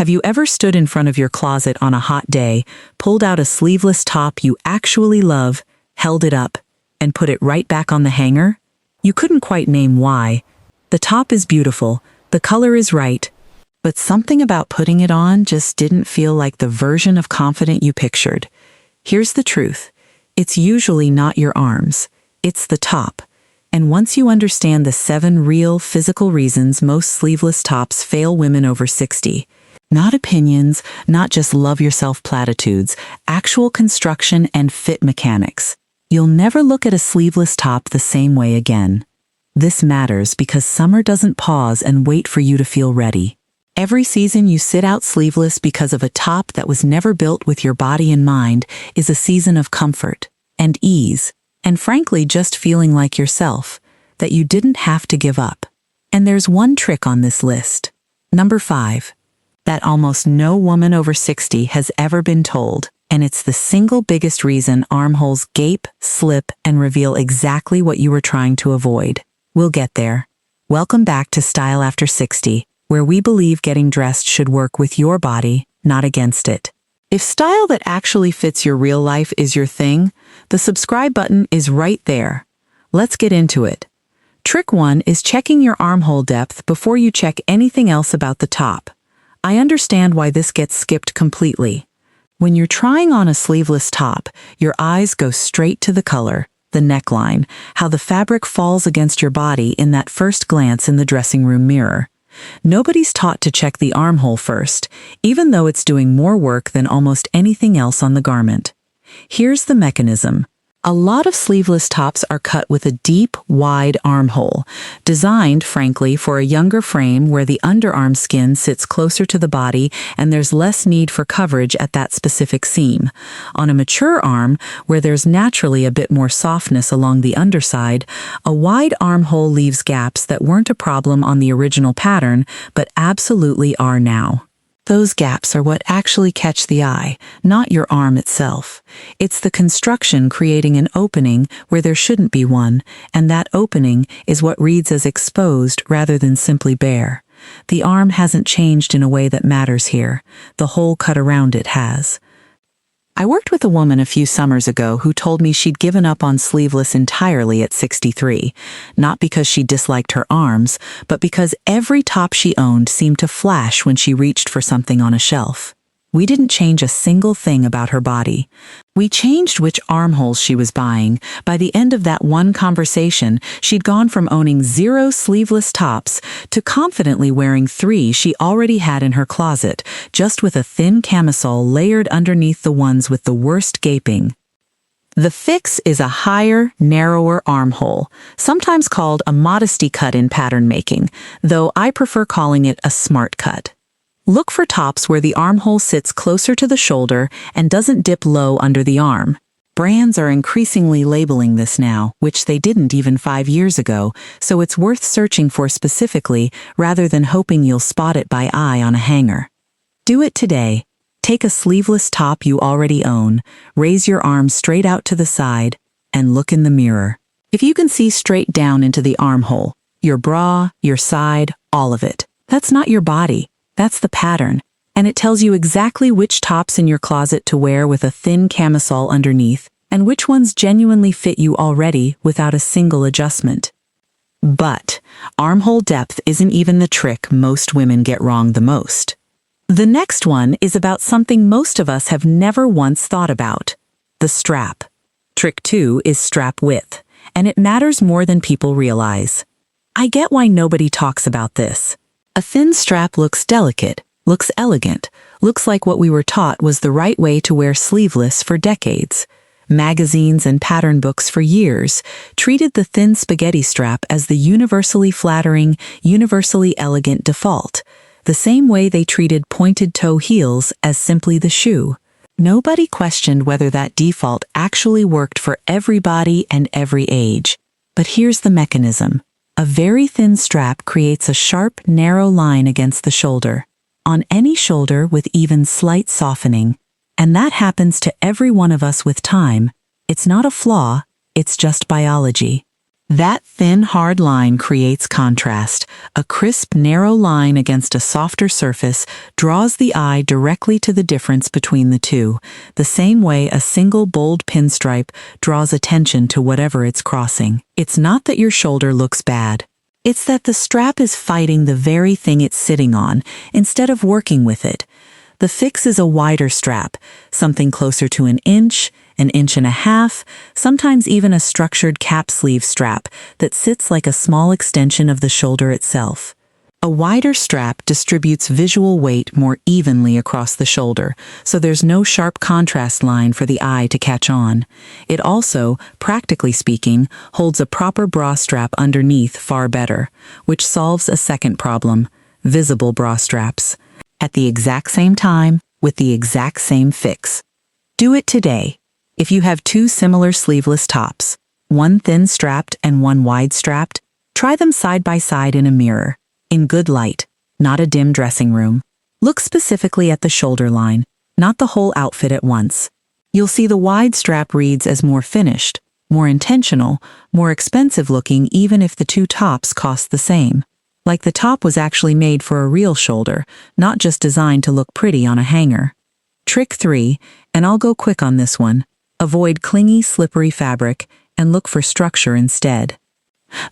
Have you ever stood in front of your closet on a hot day, pulled out a sleeveless top you actually love, held it up, and put it right back on the hanger? You couldn't quite name why. The top is beautiful, the color is right, but something about putting it on just didn't feel like the version of confident you pictured. Here's the truth. It's usually not your arms. It's the top. And once you understand the 7 real physical reasons most sleeveless tops fail women over 60, not opinions, not just love yourself platitudes, actual construction and fit mechanics, you'll never look at a sleeveless top the same way again. This matters because summer doesn't pause and wait for you to feel ready. Every season you sit out sleeveless because of a top that was never built with your body in mind is a season of comfort and ease, and frankly just feeling like yourself, that you didn't have to give up. And there's one trick on this list. Number 5. That almost no woman over 60 has ever been told, and it's the single biggest reason armholes gape, slip, and reveal exactly what you were trying to avoid. We'll get there. Welcome back to Style After 60, where we believe getting dressed should work with your body, not against it. If style that actually fits your real life is your thing, the subscribe button is right there. Let's get into it. Trick 1 is checking your armhole depth before you check anything else about the top. I understand why this gets skipped completely. When you're trying on a sleeveless top, your eyes go straight to the color, the neckline, how the fabric falls against your body in that first glance in the dressing room mirror. Nobody's taught to check the armhole first, even though it's doing more work than almost anything else on the garment. Here's the mechanism. A lot of sleeveless tops are cut with a deep, wide armhole, designed, frankly, for a younger frame where the underarm skin sits closer to the body and there's less need for coverage at that specific seam. On a mature arm, where there's naturally a bit more softness along the underside, a wide armhole leaves gaps that weren't a problem on the original pattern, but absolutely are now. Those gaps are what actually catch the eye, not your arm itself. It's the construction creating an opening where there shouldn't be one, and that opening is what reads as exposed rather than simply bare. The arm hasn't changed in a way that matters here. The hole cut around it has. I worked with a woman a few summers ago who told me she'd given up on sleeveless entirely at 63, not because she disliked her arms, but because every top she owned seemed to flash when she reached for something on a shelf. We didn't change a single thing about her body. We changed which armholes she was buying. By the end of that one conversation, she'd gone from owning 0 sleeveless tops to confidently wearing 3 she already had in her closet, just with a thin camisole layered underneath the ones with the worst gaping. The fix is a higher, narrower armhole, sometimes called a modesty cut in pattern making, though I prefer calling it a smart cut. Look for tops where the armhole sits closer to the shoulder and doesn't dip low under the arm. Brands are increasingly labeling this now, which they didn't even 5 years ago, so it's worth searching for specifically rather than hoping you'll spot it by eye on a hanger. Do it today. Take a sleeveless top you already own, raise your arms straight out to the side, and look in the mirror. If you can see straight down into the armhole, your bra, your side, all of it, that's not your body. That's the pattern, and it tells you exactly which tops in your closet to wear with a thin camisole underneath, and which ones genuinely fit you already without a single adjustment. But armhole depth isn't even the trick most women get wrong the most. The next one is about something most of us have never once thought about: the strap. Trick 2 is strap width, and it matters more than people realize. I get why nobody talks about this. A thin strap looks delicate, looks elegant, looks like what we were taught was the right way to wear sleeveless for decades. Magazines and pattern books for years treated the thin spaghetti strap as the universally flattering, universally elegant default, the same way they treated pointed toe heels as simply the shoe. Nobody questioned whether that default actually worked for everybody and every age. But here's the mechanism. A very thin strap creates a sharp, narrow line against the shoulder, on any shoulder with even slight softening. And that happens to every one of us with time. It's not a flaw, it's just biology. That thin, hard line creates contrast. A crisp, narrow line against a softer surface draws the eye directly to the difference between the two, the same way a single bold pinstripe draws attention to whatever it's crossing. It's not that your shoulder looks bad. It's that the strap is fighting the very thing it's sitting on instead of working with it. The fix is a wider strap, something closer to an inch and a half, sometimes even a structured cap sleeve strap that sits like a small extension of the shoulder itself. A wider strap distributes visual weight more evenly across the shoulder, so there's no sharp contrast line for the eye to catch on. It also, practically speaking, holds a proper bra strap underneath far better, which solves a second problem: visible bra straps. At the exact same time, with the exact same fix. Do it today. If you have two similar sleeveless tops, one thin strapped and one wide strapped, try them side by side in a mirror, in good light, not a dim dressing room. Look specifically at the shoulder line, not the whole outfit at once. You'll see the wide strap reads as more finished, more intentional, more expensive looking even if the two tops cost the same. Like the top was actually made for a real shoulder, not just designed to look pretty on a hanger. Trick 3, and I'll go quick on this one. Avoid clingy, slippery fabric and look for structure instead.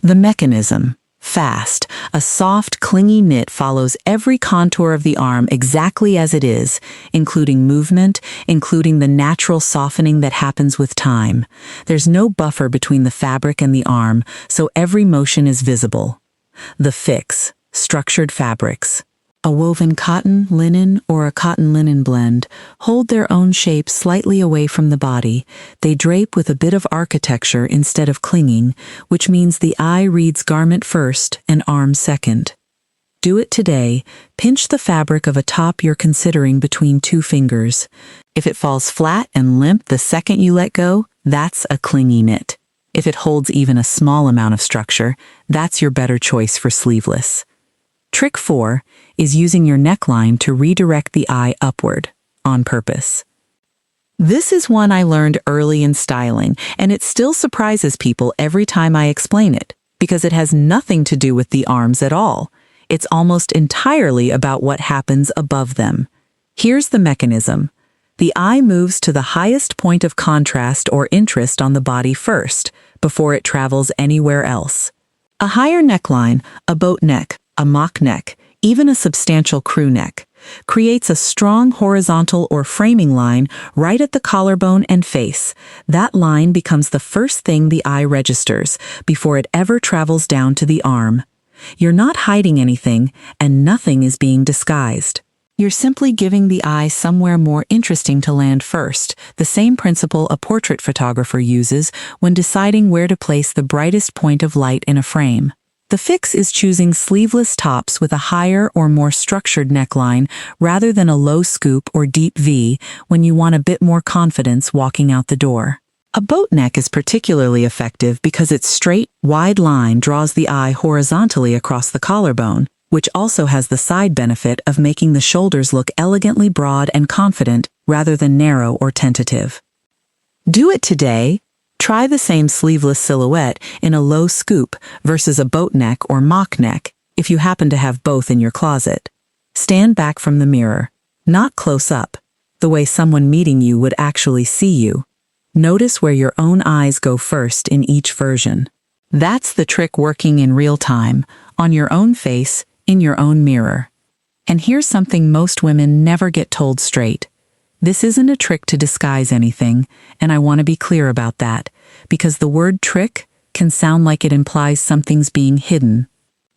The mechanism. Fast. A soft, clingy knit follows every contour of the arm exactly as it is, including movement, including the natural softening that happens with time. There's no buffer between the fabric and the arm, so every motion is visible. The fix. Structured fabrics. A woven cotton, linen, or a cotton-linen blend hold their own shape slightly away from the body. They drape with a bit of architecture instead of clinging, which means the eye reads garment first and arm second. Do it today. Pinch the fabric of a top you're considering between two fingers. If it falls flat and limp the second you let go, that's a clingy knit. If it holds even a small amount of structure, that's your better choice for sleeveless. Trick 4 is using your neckline to redirect the eye upward, on purpose. This is one I learned early in styling, and it still surprises people every time I explain it, because it has nothing to do with the arms at all. It's almost entirely about what happens above them. Here's the mechanism. The eye moves to the highest point of contrast or interest on the body first, before it travels anywhere else. A higher neckline, a boat neck, a mock neck, even a substantial crew neck, creates a strong horizontal or framing line right at the collarbone and face. That line becomes the first thing the eye registers before it ever travels down to the arm. You're not hiding anything, and nothing is being disguised. You're simply giving the eye somewhere more interesting to land first, the same principle a portrait photographer uses when deciding where to place the brightest point of light in a frame. The fix is choosing sleeveless tops with a higher or more structured neckline rather than a low scoop or deep V when you want a bit more confidence walking out the door. A boat neck is particularly effective because its straight, wide line draws the eye horizontally across the collarbone, which also has the side benefit of making the shoulders look elegantly broad and confident rather than narrow or tentative. Do it today. Try the same sleeveless silhouette in a low scoop versus a boat neck or mock neck if you happen to have both in your closet. Stand back from the mirror, not close up, the way someone meeting you would actually see you. Notice where your own eyes go first in each version. That's the trick working in real time, on your own face, in your own mirror. And here's something most women never get told straight. This isn't a trick to disguise anything, and I want to be clear about that, because the word trick can sound like it implies something's being hidden.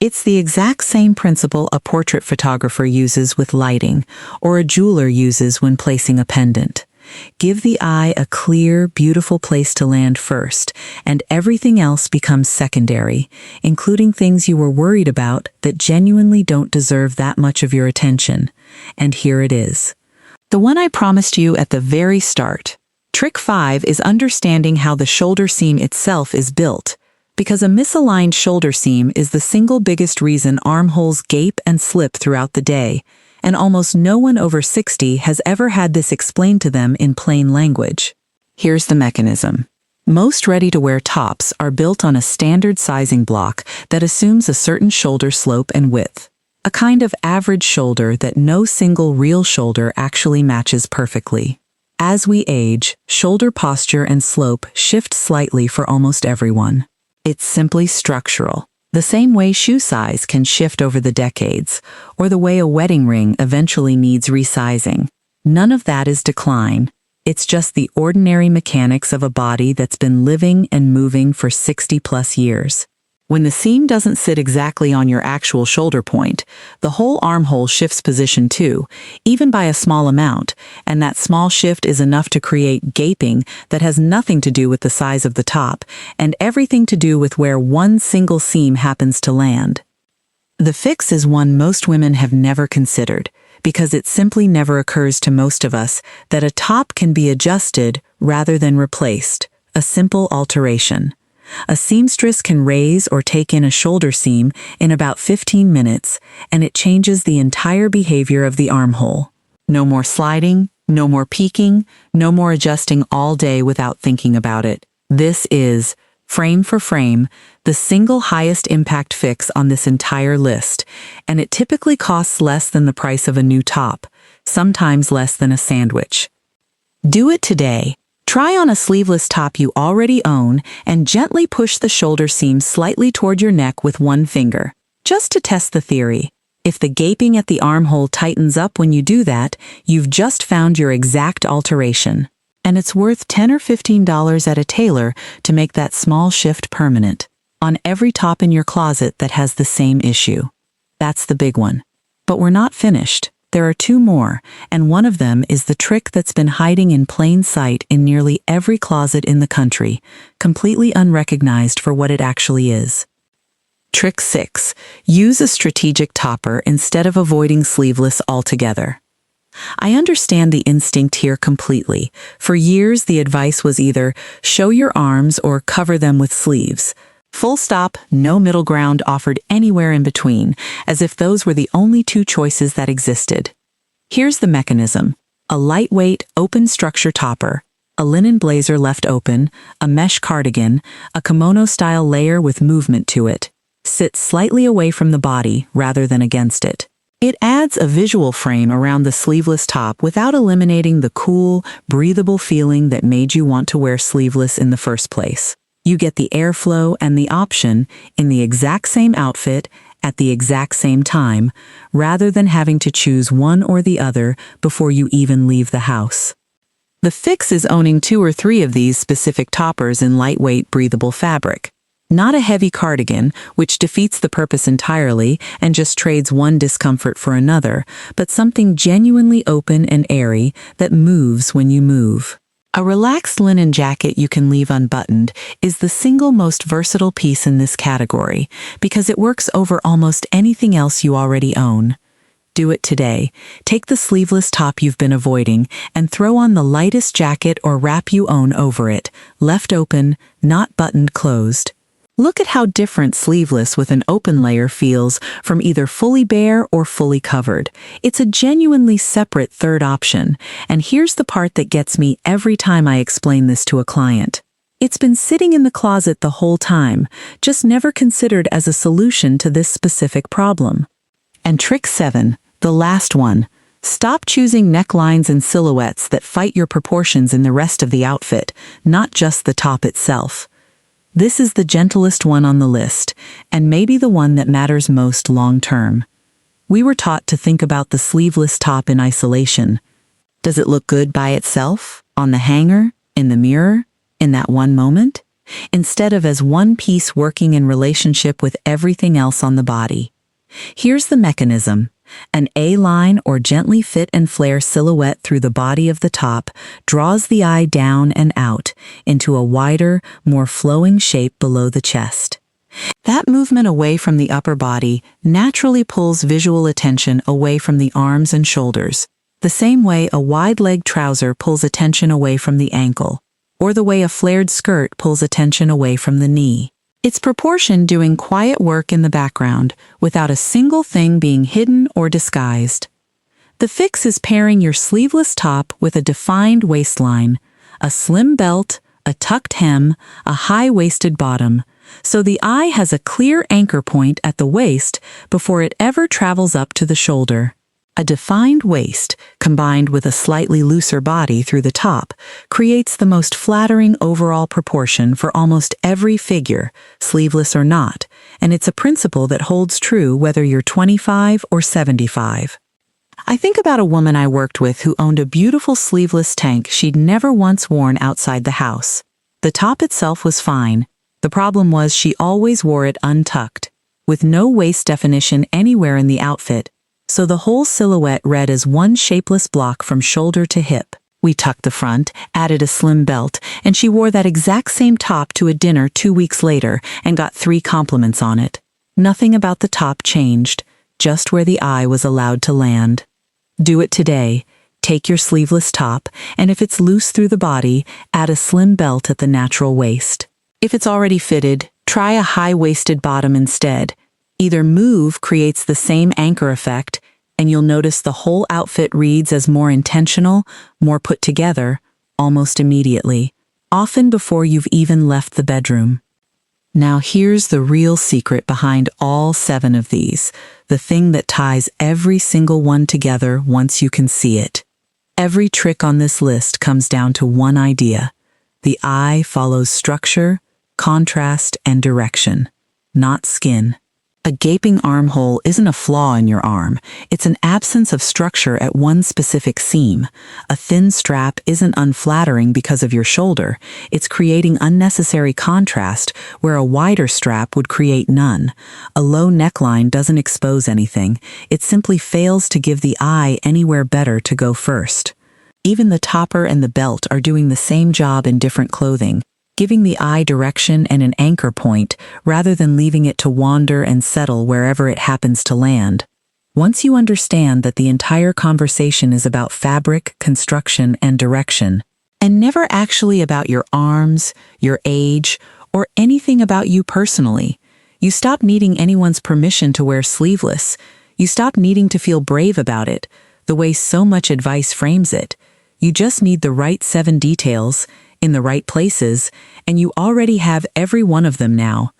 It's the exact same principle a portrait photographer uses with lighting, or a jeweler uses when placing a pendant. Give the eye a clear, beautiful place to land first, and everything else becomes secondary, including things you were worried about that genuinely don't deserve that much of your attention. And here it is. The one I promised you at the very start. Trick 5 is understanding how the shoulder seam itself is built, because a misaligned shoulder seam is the single biggest reason armholes gape and slip throughout the day, and almost no one over 60 has ever had this explained to them in plain language. Here's the mechanism. Most ready-to-wear tops are built on a standard sizing block that assumes a certain shoulder slope and width, a kind of average shoulder that no single real shoulder actually matches perfectly. As we age, shoulder posture and slope shift slightly for almost everyone. It's simply structural, the same way shoe size can shift over the decades, or the way a wedding ring eventually needs resizing. None of that is decline. It's just the ordinary mechanics of a body that's been living and moving for 60+ years. When the seam doesn't sit exactly on your actual shoulder point, the whole armhole shifts position too, even by a small amount, and that small shift is enough to create gaping that has nothing to do with the size of the top, and everything to do with where one single seam happens to land. The fix is one most women have never considered, because it simply never occurs to most of us that a top can be adjusted rather than replaced, a simple alteration. A seamstress can raise or take in a shoulder seam in about 15 minutes, and it changes the entire behavior of the armhole. No more sliding, no more peeking, no more adjusting all day without thinking about it. This is, frame for frame, the single highest impact fix on this entire list, and it typically costs less than the price of a new top, sometimes less than a sandwich. Do it today. Try on a sleeveless top you already own and gently push the shoulder seam slightly toward your neck with one finger, just to test the theory. If the gaping at the armhole tightens up when you do that, you've just found your exact alteration. And it's worth $10 or $15 at a tailor to make that small shift permanent, on every top in your closet that has the same issue. That's the big one. But we're not finished. There are two more, and one of them is the trick that's been hiding in plain sight in nearly every closet in the country, completely unrecognized for what it actually is. Trick 6. Use a strategic topper instead of avoiding sleeveless altogether. I understand the instinct here completely. For years, the advice was either show your arms or cover them with sleeves. Full stop, no middle ground offered anywhere in between, as if those were the only two choices that existed. Here's the mechanism. A lightweight, open structure topper, a linen blazer left open, a mesh cardigan, a kimono-style layer with movement to it. Sit slightly away from the body rather than against it. It adds a visual frame around the sleeveless top without eliminating the cool, breathable feeling that made you want to wear sleeveless in the first place. You get the airflow and the option in the exact same outfit at the exact same time, rather than having to choose one or the other before you even leave the house. The fix is owning 2 or 3 of these specific toppers in lightweight, breathable fabric. Not a heavy cardigan, which defeats the purpose entirely and just trades one discomfort for another, but something genuinely open and airy that moves when you move. A relaxed linen jacket you can leave unbuttoned is the single most versatile piece in this category because it works over almost anything else you already own. Do it today. Take the sleeveless top you've been avoiding and throw on the lightest jacket or wrap you own over it, left open, not buttoned closed. Look at how different sleeveless with an open layer feels from either fully bare or fully covered. It's a genuinely separate third option, and here's the part that gets me every time I explain this to a client. It's been sitting in the closet the whole time, just never considered as a solution to this specific problem. And trick 7, the last one. Stop choosing necklines and silhouettes that fight your proportions in the rest of the outfit, not just the top itself. This is the gentlest one on the list, and maybe the one that matters most long-term. We were taught to think about the sleeveless top in isolation. Does it look good by itself, on the hanger, in the mirror, in that one moment? Instead of as one piece working in relationship with everything else on the body. Here's the mechanism. An A-line or gently fit and flare silhouette through the body of the top draws the eye down and out into a wider, more flowing shape below the chest. That movement away from the upper body naturally pulls visual attention away from the arms and shoulders, the same way a wide-leg trouser pulls attention away from the ankle, or the way a flared skirt pulls attention away from the knee. It's proportion doing quiet work in the background without a single thing being hidden or disguised. The fix is pairing your sleeveless top with a defined waistline, a slim belt, a tucked hem, a high-waisted bottom, so the eye has a clear anchor point at the waist before it ever travels up to the shoulder. A defined waist, combined with a slightly looser body through the top, creates the most flattering overall proportion for almost every figure, sleeveless or not, and it's a principle that holds true whether you're 25 or 75. I think about a woman I worked with who owned a beautiful sleeveless tank she'd never once worn outside the house. The top itself was fine. The problem was she always wore it untucked, with no waist definition anywhere in the outfit, so the whole silhouette read as one shapeless block from shoulder to hip. We tucked the front, added a slim belt, and she wore that exact same top to a dinner 2 weeks later and got 3 compliments on it. Nothing about the top changed, just where the eye was allowed to land. Do it today. Take your sleeveless top, and if it's loose through the body, add a slim belt at the natural waist. If it's already fitted, try a high-waisted bottom instead. Either move creates the same anchor effect, and you'll notice the whole outfit reads as more intentional, more put together, almost immediately, often before you've even left the bedroom. Now here's the real secret behind all 7 of these, the thing that ties every single one together once you can see it. Every trick on this list comes down to one idea. The eye follows structure, contrast, and direction, not skin. A gaping armhole isn't a flaw in your arm, it's an absence of structure at one specific seam. A thin strap isn't unflattering because of your shoulder, it's creating unnecessary contrast where a wider strap would create none. A low neckline doesn't expose anything, it simply fails to give the eye anywhere better to go first. Even the topper and the belt are doing the same job in different clothing, giving the eye direction and an anchor point rather than leaving it to wander and settle wherever it happens to land. Once you understand that the entire conversation is about fabric, construction, and direction, and never actually about your arms, your age, or anything about you personally, you stop needing anyone's permission to wear sleeveless. You stop needing to feel brave about it, the way so much advice frames it. You just need the right 7 details, in the right places, and you already have every one of them now.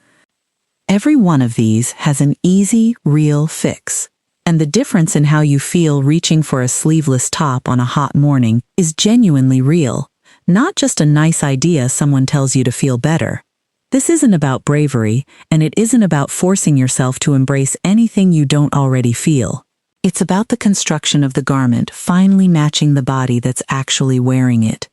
Every one of these has an easy, real fix. And the difference in how you feel reaching for a sleeveless top on a hot morning is genuinely real, not just a nice idea someone tells you to feel better. This isn't about bravery, and it isn't about forcing yourself to embrace anything you don't already feel. It's about the construction of the garment finally matching the body that's actually wearing it.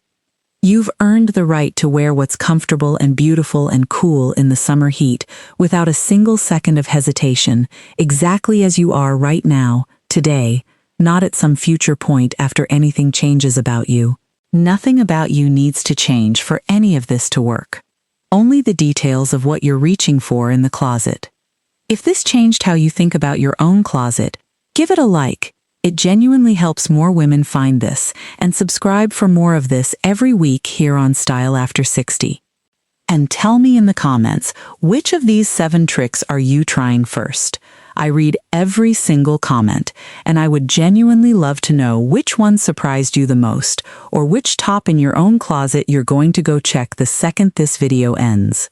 You've earned the right to wear what's comfortable and beautiful and cool in the summer heat without a single second of hesitation, exactly as you are right now, today, not at some future point after anything changes about you. Nothing about you needs to change for any of this to work. Only the details of what you're reaching for in the closet. If this changed how you think about your own closet, give it a like. It genuinely helps more women find this, and subscribe for more of this every week here on Style After 60. And tell me in the comments, which of these 7 tricks are you trying first? I read every single comment, and I would genuinely love to know which one surprised you the most, or which top in your own closet you're going to go check the second this video ends.